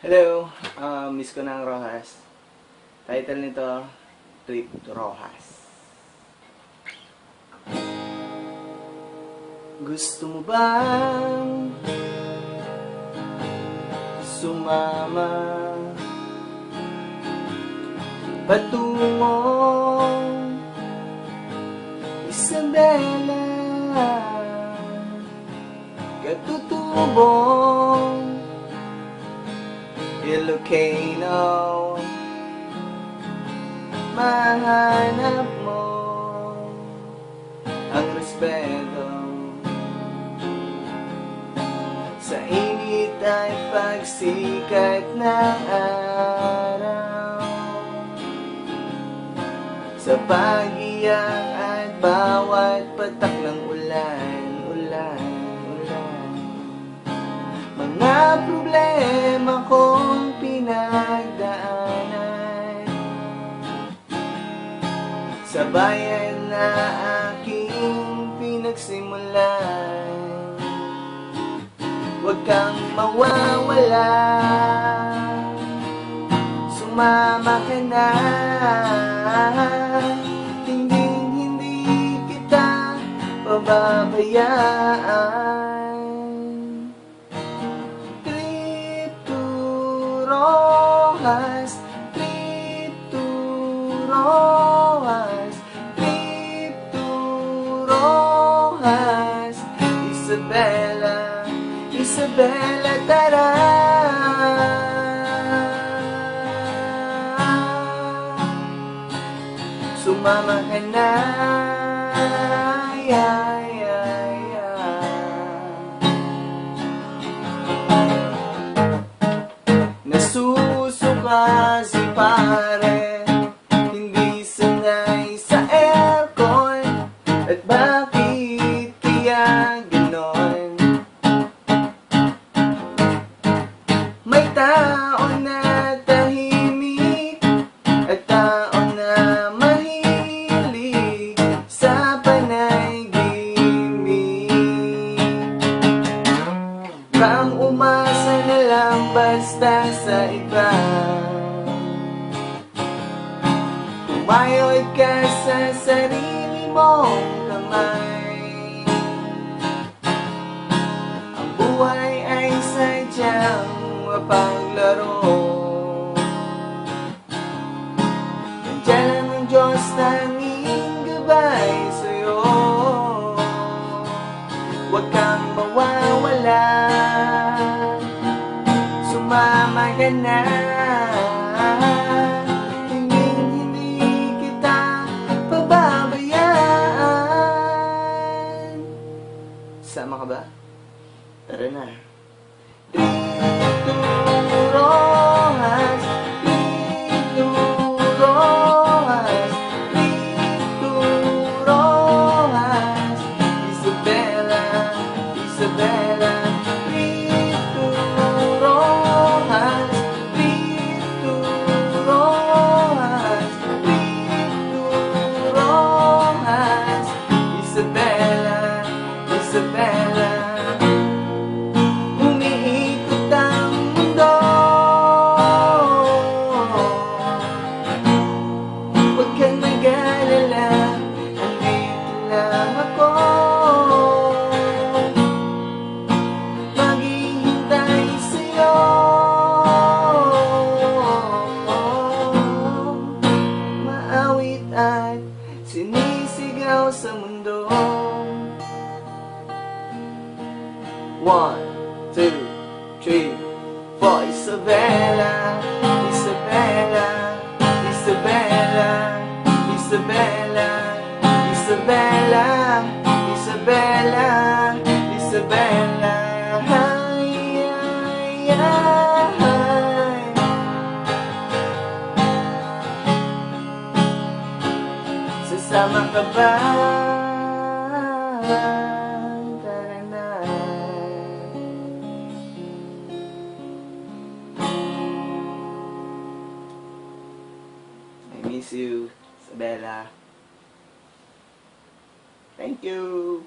Hello, Miss ko ng Rojas. Title nito, Trip to Rojas. Gusto mo bang sumama patungong Isabela, katutubong Ilocano? Mahanap mo ang respeto sa init ay pagsikat ng araw, sa pag-iyak at bawat patak ng ulan. Mga problema kong pinagdaanan sa bayan na aking pinagsimulan. Huwag kang mawawala, sumama ka na. Hindi kita pababayaan. Rojas, trip to Rojas, trip to Rojas. Isabela, Isabela, tara. Sumama ka na. Nasusuka si pare, hindi sanay sa aircon. At bakit kaya ganon? May tao na tahimik at tao na mahilig sa panaginip. Kang umasa na lang basta sa iba, tumayod ka sa sarili mong kamay. Ang buhay ay sadyang mapaglaro. Nandiyan lang ang Diyos, tanging gabay sa'yo. Huwag kang mawawala, sumama ka na. Hindi kita pababayaan. Sama ka ba? Tara na. Trip to Rojas, trip to Rojas, trip to Rojas. Isabela, Isabela, trip to Rojas, trip to Rojas, trip to Rojas. Isabela, Isabela, umiikot ang mundo. Huwag kang mag-alala, andito lang ako. Maghihintay sa'yo. Maawit at sinisigaw sa mundo. 1, 2, 3, 4. Isabela, Isabela, Isabela, Isabela, Isabela, Isabela, Isabela. Ay, ay, ay. Sasama ka ba? Tara na. I miss you, Isabela. Thank you.